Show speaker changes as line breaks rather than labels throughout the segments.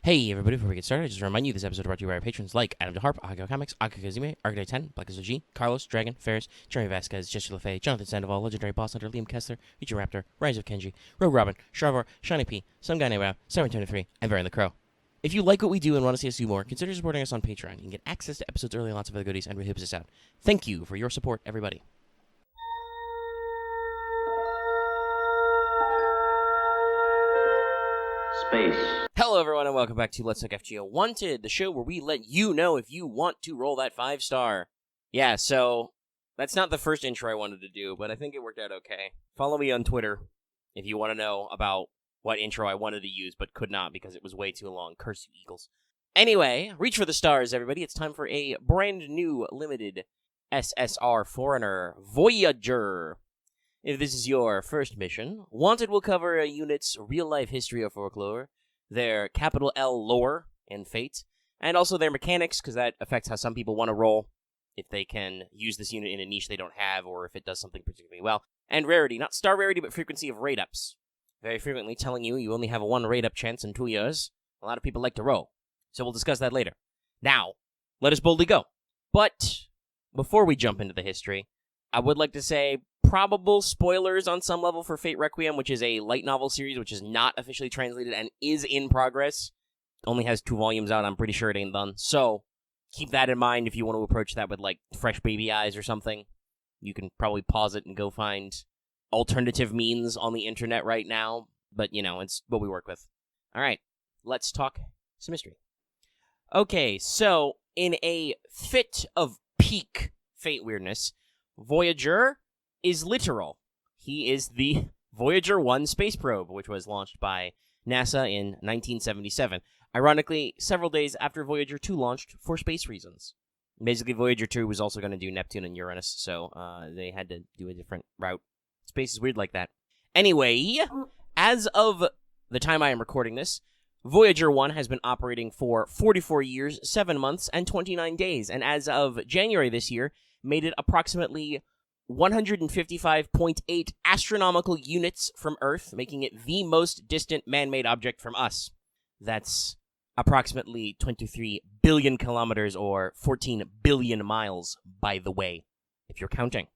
Hey everybody, before we get started, I just remind you this episode is brought to you by our patrons like Adam DeHarp, Agio Comics, Akakazime, Arcade 10, Black as a G, Carlos, Dragon, Ferris, Jeremy Vasquez, Jesse LaFay, Jonathan Sandoval, Legendary Boss Hunter, Liam Kessler, Richard Raptor, Rise of Kenji, Rogue Robin, Shravor, Shiny P, Some Guy Named Rob, 723, and Baron the Crow. If you like what we do and want to see us do more, consider supporting us on Patreon. You can get access to episodes early and lots of other goodies, and really helps us out. Thank you for your support, everybody.
Space.
Hello everyone and welcome back to Let's Talk FGO Wanted, the show where we let you know if you want to roll that 5-star. Yeah, so that's not the first intro I wanted to do, but I think it worked out okay. Follow me on Twitter if you want to know about what intro I wanted to use but could not because it was way too long. Curse you, Eagles. Anyway, reach for the stars, everybody. It's time for a brand new limited SSR Foreigner Voyager. If this is your first mission, Wanted will cover a unit's real-life history or folklore, their capital L lore and fate, and also their mechanics, because that affects how some people want to roll, if they can use this unit in a niche they don't have, or if it does something particularly well. And rarity, not star rarity, but frequency of raid-ups. Very frequently telling you only have a 1 raid-up chance in 2 years. A lot of people like to roll, so we'll discuss that later. Now, let us boldly go. But, before we jump into the history, I would like to say probable spoilers on some level for Fate Requiem, which is a light novel series which is not officially translated and is in progress. Only has 2 volumes out, I'm pretty sure it ain't done. So, keep that in mind if you want to approach that with, like, fresh baby eyes or something. You can probably pause it and go find alternative means on the internet right now. But, you know, it's what we work with. Alright, let's talk some history. Okay, so, in a fit of peak Fate weirdness, Voyager is literal. He is the Voyager 1 space probe, which was launched by NASA in 1977. Ironically, several days after Voyager 2 launched for space reasons. Basically, Voyager 2 was also going to do Neptune and Uranus, so they had to do a different route. Space is weird like that. Anyway, as of the time I am recording this, Voyager 1 has been operating for 44 years, 7 months, and 29 days, and as of January this year, made it approximately 155.8 astronomical units from Earth, making it the most distant man-made object from us. That's approximately 23 billion kilometers or 14 billion miles, by the way, if you're counting.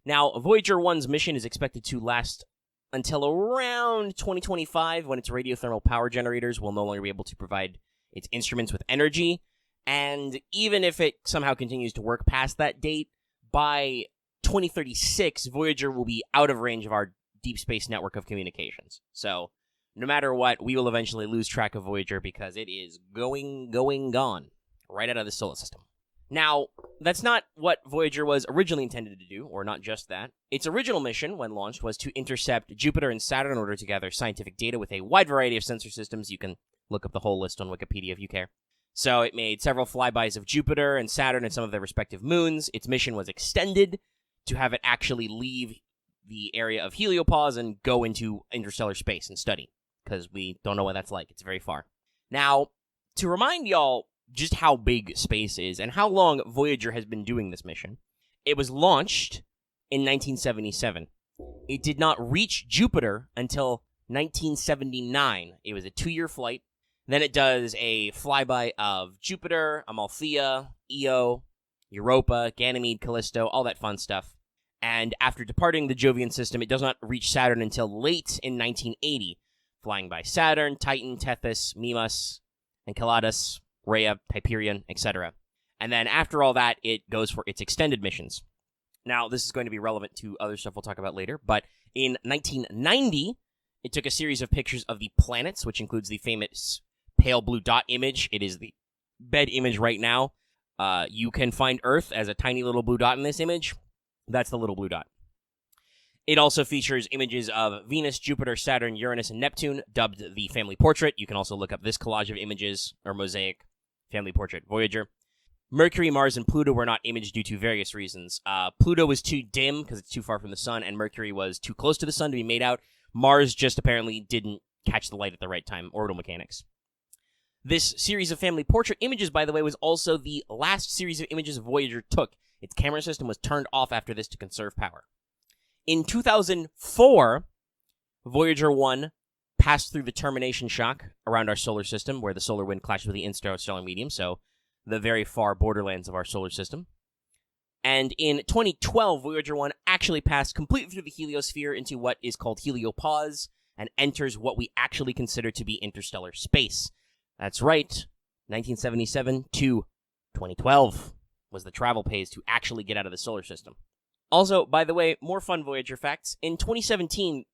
Now, Voyager 1's mission is expected to last until around 2025, when its radiothermal power generators will no longer be able to provide its instruments with energy, and even if it somehow continues to work past that date, by 2036, Voyager will be out of range of our deep space network of communications. So, no matter what, we will eventually lose track of Voyager because it is gone, right out of the solar system. Now, that's not what Voyager was originally intended to do, or not just that. Its original mission, when launched, was to intercept Jupiter and Saturn in order to gather scientific data with a wide variety of sensor systems. You can look up the whole list on Wikipedia if you care. So it made several flybys of Jupiter and Saturn and some of their respective moons. Its mission was extended to have it actually leave the area of heliopause and go into interstellar space and study, because we don't know what that's like. It's very far. Now, to remind y'all just how big space is and how long Voyager has been doing this mission, it was launched in 1977. It did not reach Jupiter until 1979. It was a 2-year flight. Then it does a flyby of Jupiter, Amalthea, Io, Europa, Ganymede, Callisto, all that fun stuff. And after departing the Jovian system, it does not reach Saturn until late in 1980, flying by Saturn, Titan, Tethys, Mimas, Enceladus, Rhea, Hyperion, etc. And then after all that, it goes for its extended missions. Now, this is going to be relevant to other stuff we'll talk about later, but in 1990, it took a series of pictures of the planets, which includes the famous pale blue dot image. It is the bed image right now. You can find Earth as a tiny little blue dot in this image. That's the little blue dot. It also features images of Venus, Jupiter, Saturn, Uranus, and Neptune, dubbed the Family Portrait. You can also look up this collage of images, or mosaic, Family Portrait Voyager. Mercury, Mars, and Pluto were not imaged due to various reasons. Pluto was too dim because it's too far from the sun, and Mercury was too close to the sun to be made out. Mars just apparently didn't catch the light at the right time. Orbital Mechanics. This series of family portrait images, by the way, was also the last series of images Voyager took. Its camera system was turned off after this to conserve power. In 2004, Voyager 1 passed through the termination shock around our solar system, where the solar wind clashes with the interstellar medium, so the very far borderlands of our solar system. And in 2012, Voyager 1 actually passed completely through the heliosphere into what is called heliopause, and enters what we actually consider to be interstellar space. That's right, 1977 to 2012 was the travel phase to actually get out of the solar system. Also, by the way, more fun Voyager facts. In 2017,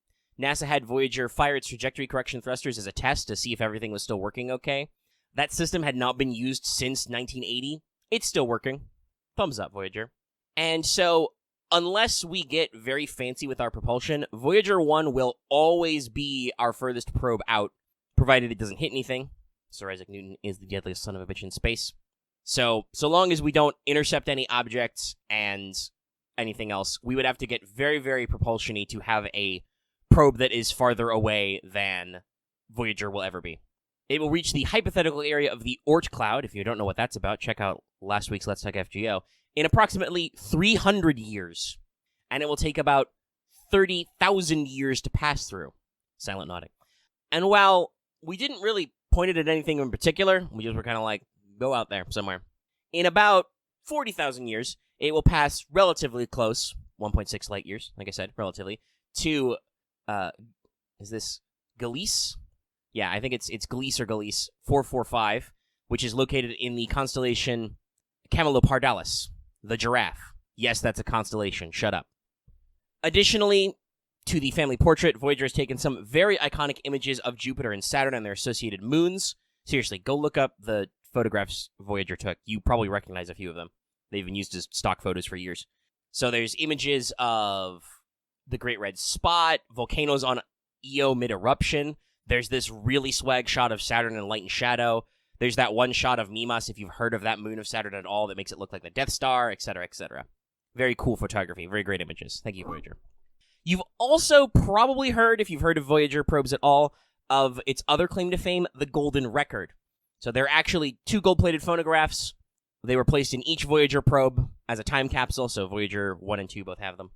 NASA had Voyager fire its trajectory correction thrusters as a test to see if everything was still working okay. That system had not been used since 1980. It's still working. Thumbs up, Voyager. And so, unless we get very fancy with our propulsion, Voyager 1 will always be our furthest probe out, provided it doesn't hit anything. Sir Isaac Newton is the deadliest son of a bitch in space. So long as we don't intercept any objects and anything else, we would have to get very, very propulsion-y to have a probe that is farther away than Voyager will ever be. It will reach the hypothetical area of the Oort cloud. If you don't know what that's about, check out last week's Let's Talk FGO. In approximately 300 years. And it will take about 30,000 years to pass through. Silent nodding. And while we didn't really point it at anything in particular, we just were kind of like, go out there somewhere. In about 40,000 years, it will pass relatively close, 1.6 light years, like I said, relatively, to, is this Gliese? Yeah, I think it's Gliese or Gliese 445, which is located in the constellation Camelopardalis, the giraffe. Yes, that's a constellation. Shut up. Additionally, to the family portrait, Voyager has taken some very iconic images of Jupiter and Saturn and their associated moons. Seriously, go look up the photographs Voyager took. You probably recognize a few of them. They've been used as stock photos for years. So there's images of the Great Red Spot, volcanoes on Io mid-eruption. There's this really swag shot of Saturn in light and shadow. There's that one shot of Mimas, if you've heard of that moon of Saturn at all, that makes it look like the Death Star, etc., etc. Very cool photography. Very great images. Thank you, Voyager. You've also probably heard, if you've heard of Voyager probes at all, of its other claim to fame, the Golden Record. So there are actually 2 gold-plated phonographs. They were placed in each Voyager probe as a time capsule, so Voyager 1 and 2 both have them.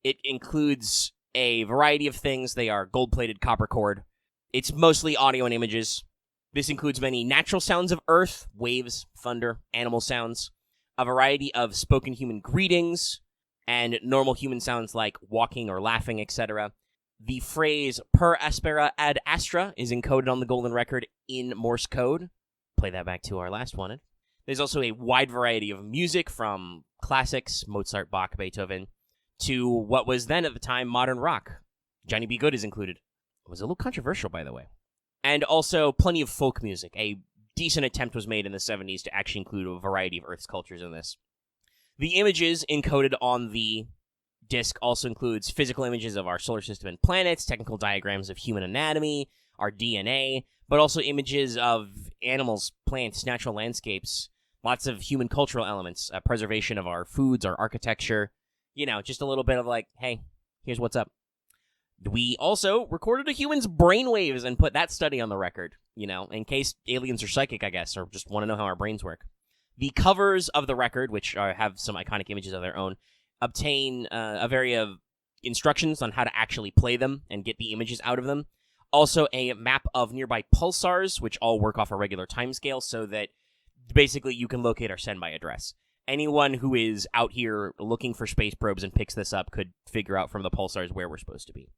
It includes a variety of things. They are gold-plated copper cord. It's mostly audio and images. This includes many natural sounds of Earth, waves, thunder, animal sounds, a variety of spoken human greetings, and normal human sounds like walking or laughing, etc. The phrase per aspera ad astra is encoded on the Golden Record in Morse code. Play that back to our last one. There's also a wide variety of music, from classics, Mozart, Bach, Beethoven, to what was then at the time modern rock. Johnny B. Good is included. It was a little controversial, by the way. And also plenty of folk music. A decent attempt was made in the 70s to actually include a variety of Earth's cultures in this. The images encoded on the disc also includes physical images of our solar system and planets, technical diagrams of human anatomy, our DNA, but also images of animals, plants, natural landscapes, lots of human cultural elements, preservation of our foods, our architecture, just a little bit of like, hey, here's what's up. We also recorded a human's brainwaves and put that study on the record, in case aliens are psychic, I guess, or just want to know how our brains work. The covers of the record, which have some iconic images of their own, obtain a variety of instructions on how to actually play them and get the images out of them. Also, a map of nearby pulsars, which all work off a regular timescale, so that basically you can locate our send-by address. Anyone who is out here looking for space probes and picks this up could figure out from the pulsars where we're supposed to be.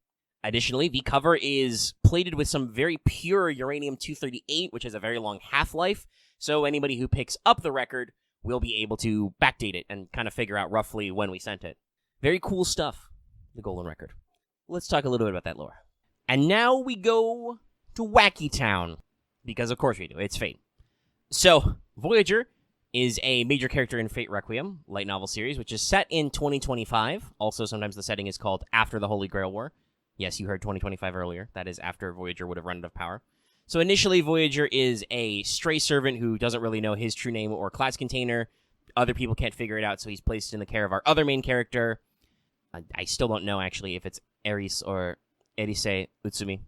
Additionally, the cover is plated with some very pure uranium-238, which has a very long half-life, so anybody who picks up the record will be able to backdate it and kind of figure out roughly when we sent it. Very cool stuff, the Golden Record. Let's talk a little bit about that lore. And now we go to Wacky Town, because of course we do, it's Fate. So, Voyager is a major character in Fate Requiem, light novel series, which is set in 2025. Also, sometimes the setting is called After the Holy Grail War. Yes, you heard 2025 earlier. That is after Voyager would have run out of power. So initially, Voyager is a stray servant who doesn't really know his true name or class container. Other people can't figure it out, so he's placed in the care of our other main character. I still don't know, actually, if it's Eris or Erise Utsumi.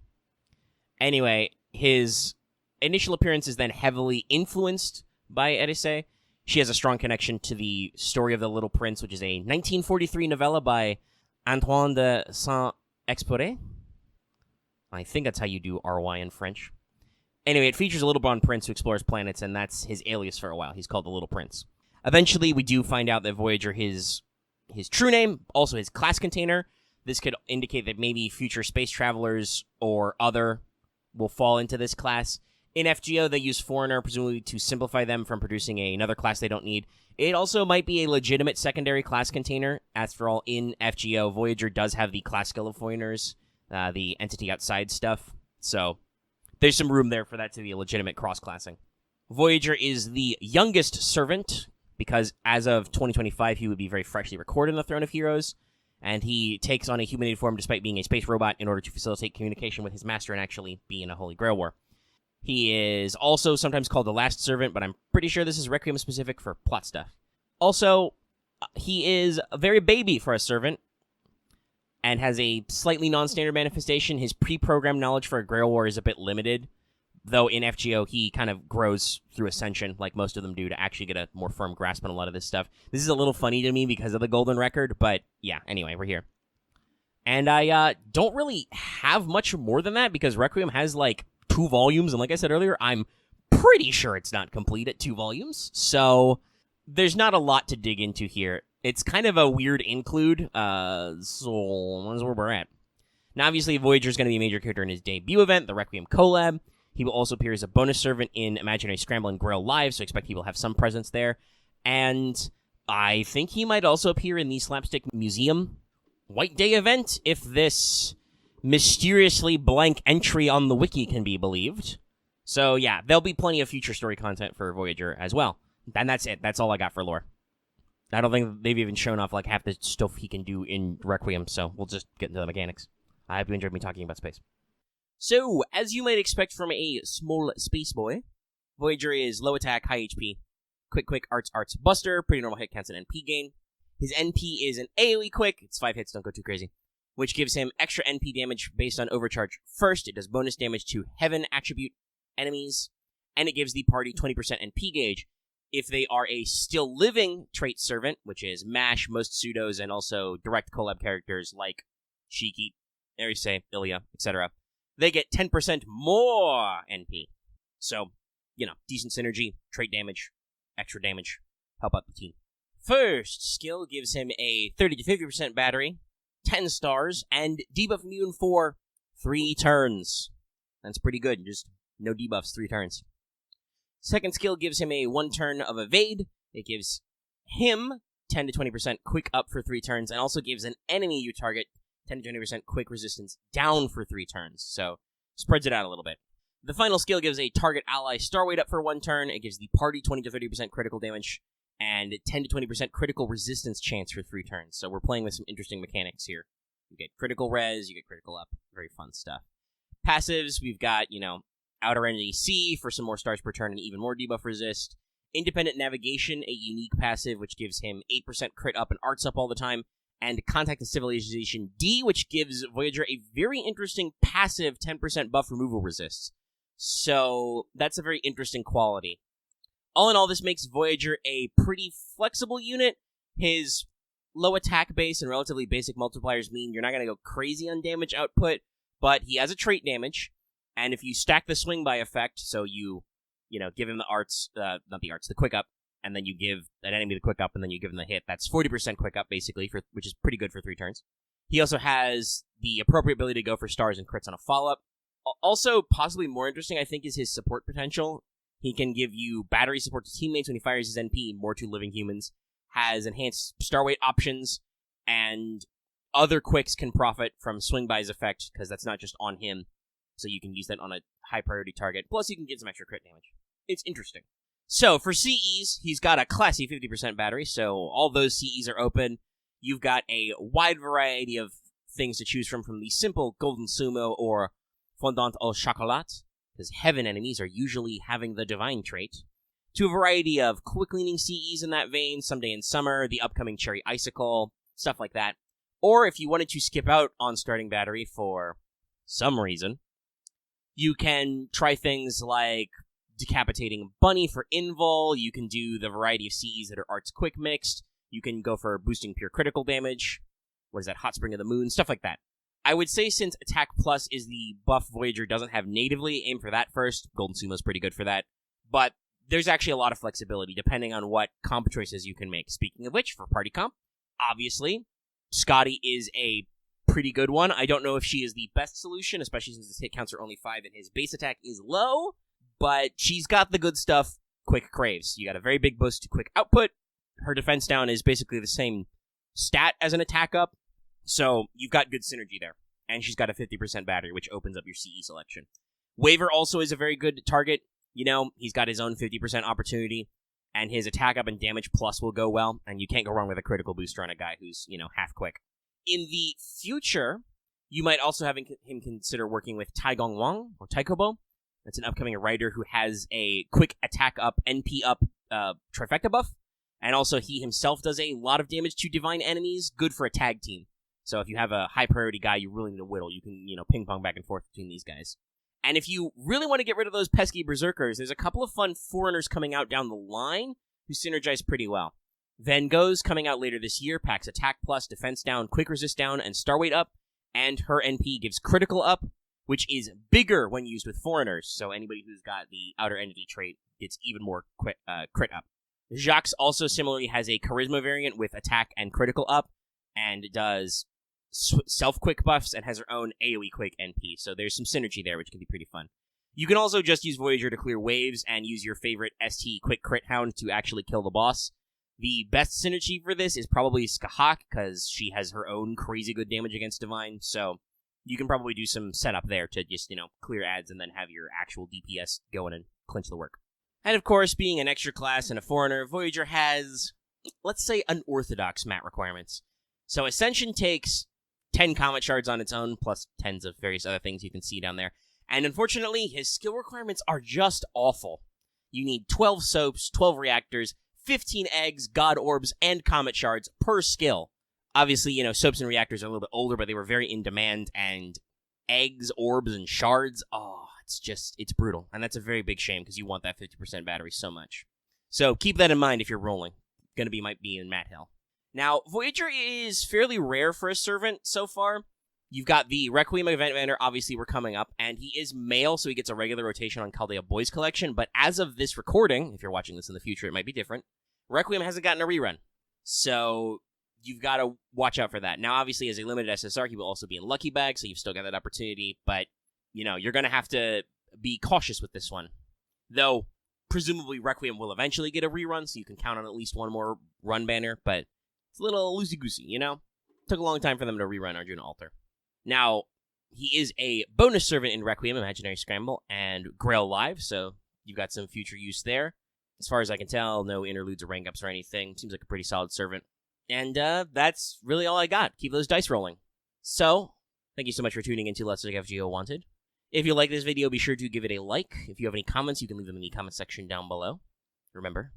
Anyway, his initial appearance is then heavily influenced by Erise. She has a strong connection to the Story of the Little Prince, which is a 1943 novella by Antoine de Saint-Exupéry. I think that's how you do RY in French. Anyway, it features a little blonde prince who explores planets, and that's his alias for a while. He's called the Little Prince. Eventually, we do find out that Voyager, his true name, also his class container. This could indicate that maybe future space travelers or other will fall into this class. In FGO, they use Foreigner, presumably to simplify them from producing another class they don't need. It also might be a legitimate secondary class container. After all, in FGO, Voyager does have the class skill of Foreigners, the entity outside stuff. So there's some room there for that to be a legitimate cross-classing. Voyager is the youngest servant, because as of 2025, he would be very freshly recorded in the Throne of Heroes, and he takes on a humanoid form despite being a space robot in order to facilitate communication with his master and actually be in a Holy Grail War. He is also sometimes called the Last Servant, but I'm pretty sure this is Requiem specific for plot stuff. Also, he is a very baby for a servant, and has a slightly non-standard manifestation. His pre-programmed knowledge for a Grail War is a bit limited, though in FGO he kind of grows through ascension, like most of them do, to actually get a more firm grasp on a lot of this stuff. This is a little funny to me because of the golden record, but yeah, anyway, we're here. And I don't really have much more than that, because Requiem has, 2 volumes, and like I said earlier, I'm pretty sure it's not complete at 2 volumes, so there's not a lot to dig into here. It's kind of a weird include, so that's where we're at. Now, obviously, Voyager's going to be a major character in his debut event, the Requiem collab. He will also appear as a bonus servant in Imaginary Scramble and Grail Live, so expect he will have some presence there. And I think he might also appear in the Slapstick Museum White Day event, if this mysteriously blank entry on the wiki can be believed. So, yeah, there'll be plenty of future story content for Voyager as well. And that's it. That's all I got for lore. I don't think they've even shown off half the stuff he can do in Requiem, so we'll just get into the mechanics. I hope you enjoyed me talking about space. So, as you might expect from a small space boy, Voyager is low attack, high HP, quick, arts, buster, pretty normal hit counts and NP gain. His NP is an AoE quick, it's 5 hits, don't go too crazy, which gives him extra NP damage based on overcharge first. It does bonus damage to Heaven attribute enemies, and it gives the party 20% NP gauge. If they are a still living trait servant, which is MASH, most pseudos, and also direct collab characters like Shiki, Erise, Ilya, etc., they get 10% more NP. So, decent synergy, trait damage, extra damage, help out the team. First skill gives him a 30 to 50% battery, 10 stars, and debuff immune for 3 turns. That's pretty good, just no debuffs, 3 turns. Second skill gives him a 1 turn of evade. It gives him 10 to 20% quick up for 3 turns, and also gives an enemy you target 10 to 20% quick resistance down for 3 turns, so spreads it out a little bit. The final skill gives a target ally star weight up for 1 turn. It gives the party 20 to 30% critical damage, and 10 to 20% critical resistance chance for 3 turns, so we're playing with some interesting mechanics here. You get critical res, you get critical up, very fun stuff. Passives, we've got, Outer Entity C for some more stars per turn and even more debuff resist. Independent Navigation, a unique passive which gives him 8% crit up and arts up all the time. And Contact and Civilization D, which gives Voyager a very interesting passive 10% buff removal resist. So that's a very interesting quality. All in all, this makes Voyager a pretty flexible unit. His low attack base and relatively basic multipliers mean you're not going to go crazy on damage output, but he has a trait damage. And if you stack the swing by effect, so you give him the arts, the quick up, and then you give that enemy the quick up, and then you give him the hit, that's 40% quick up, basically, which is pretty good for 3 turns. He also has the appropriate ability to go for stars and crits on a follow-up. Also, possibly more interesting, I think, is his support potential. He can give you battery support to teammates when he fires his NP, more to living humans, has enhanced star weight options, and other quicks can profit from swing by's effect, because that's not just on him. So you can use that on a high-priority target. Plus, you can get some extra crit damage. It's interesting. So, for CEs, he's got a classy 50% battery, so all those CEs are open. You've got a wide variety of things to choose from the simple Golden Sumo or Fondant au Chocolat, because Heaven enemies are usually having the Divine trait, to a variety of quick-leaning CEs in that vein, Someday in Summer, the upcoming Cherry Icicle, stuff like that. Or, if you wanted to skip out on starting battery for some reason, you can try things like Decapitating Bunny for Invul. You can do the variety of CEs that are arts quick mixed. You can go for boosting pure critical damage. What is that? Hot Spring of the Moon. Stuff like that. I would say since Attack Plus is the buff Voyager doesn't have natively, aim for that first. Golden Sumo's pretty good for that. But there's actually a lot of flexibility depending on what comp choices you can make. Speaking of which, for party comp, obviously, Scotty is a pretty good one. I don't know if she is the best solution, especially since his hit counts are only 5 and his base attack is low, but she's got the good stuff Quick craves. You got a very big boost to quick output. Her defense down is basically the same stat as an attack up, so you've got good synergy there. And she's got a 50% battery, which opens up your CE selection. Waver also is a very good target. You know, he's got his own 50% opportunity, and his attack up and damage plus will go well, and you can't go wrong with a critical booster on a guy who's, you know, half quick. In the future, you might also have him consider working with Taigong Wang, or Taikobo. That's an upcoming writer who has a quick attack up, NP up trifecta buff, and also he himself does a lot of damage to divine enemies, good for a tag team. So if you have a high priority guy you really need to whittle, you can, you know, ping pong back and forth between these guys. And if you really want to get rid of those pesky berserkers, there's a couple of fun foreigners coming out down the line who synergize pretty well. Van Gogh's coming out later this year, packs attack plus, defense down, quick resist down, and star weight up, and her NP gives critical up, which is bigger when used with foreigners, so anybody who's got the outer entity trait gets even more crit up. Jacques also similarly has a charisma variant with attack and critical up, and does self-quick buffs and has her own AoE quick NP, so there's some synergy there, which can be pretty fun. You can also just use Voyager to clear waves and use your favorite ST quick crit hound to actually kill the boss. The best synergy for this is probably Skahak, because she has her own crazy good damage against Divine, so you can probably do some setup there to just, you know, clear ads and then have your actual DPS go in and clinch the work. And of course, being an extra class and a foreigner, Voyager has, let's say, unorthodox mat requirements. So Ascension takes 10 Comet Shards on its own, plus tens of various other things you can see down there. And unfortunately, his skill requirements are just awful. You need 12 soaps, 12 reactors, 15 eggs, god orbs, and Comet Shards per skill. Obviously, you know, soaps and reactors are a little bit older, but they were very in demand, and eggs, orbs, and shards, it's brutal. And that's a very big shame, because you want that 50% battery so much. So keep that in mind if you're rolling. Might be in Mat Hell. Now, Voyager is fairly rare for a servant so far. You've got the Requiem event banner, obviously we're coming up, and he is male, so he gets a regular rotation on Chaldea Boys Collection, but as of this recording, if you're watching this in the future, it might be different, Requiem hasn't gotten a rerun. So you've got to watch out for that. Now, obviously, as a limited SSR, he will also be in Lucky Bag, so you've still got that opportunity, but, you know, you're going to have to be cautious with this one. Though, presumably, Requiem will eventually get a rerun, so you can count on at least one more run banner, but it's a little loosey-goosey, you know? Took a long time for them to rerun Arjuna Altar. Now, he is a bonus servant in Requiem, Imaginary Scramble, and Grail Live, so you've got some future use there. As far as I can tell, no interludes or rank-ups or anything. Seems like a pretty solid servant. And that's really all I got. Keep those dice rolling. So, thank you so much for tuning into Let's Talk FGO Wanted. If you like this video, be sure to give it a like. If you have any comments, you can leave them in the comment section down below. Remember,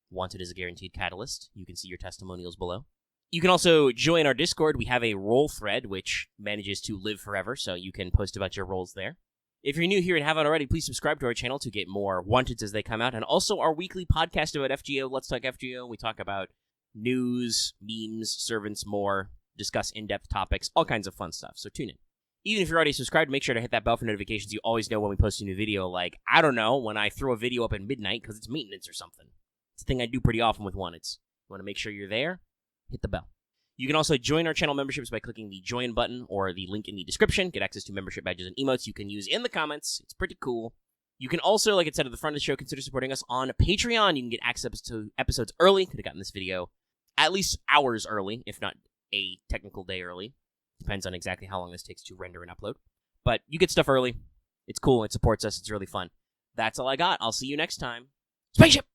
Wanted is a guaranteed catalyst. You can see your testimonials below. You can also join our Discord. We have a roll thread, which manages to live forever, so you can post about your rolls there. If you're new here and haven't already, please subscribe to our channel to get more Wanteds as they come out, and also our weekly podcast about FGO, Let's Talk FGO. We talk about news, memes, servants, more, discuss in-depth topics, all kinds of fun stuff, so tune in. Even if you're already subscribed, make sure to hit that bell for notifications. You always know when we post a new video, like, I don't know, when I throw a video up at midnight because it's maintenance or something. It's a thing I do pretty often with Wanteds. You want to make sure you're there? Hit the bell. You can also join our channel memberships by clicking the join button or the link in the description. Get access to membership badges and emotes you can use in the comments. It's pretty cool. You can also, like I said at the front of the show, consider supporting us on Patreon. You can get access to episodes early. Could have gotten this video at least hours early, if not a technical day early. Depends on exactly how long this takes to render and upload. But you get stuff early. It's cool. It supports us. It's really fun. That's all I got. I'll see you next time. Spaceship!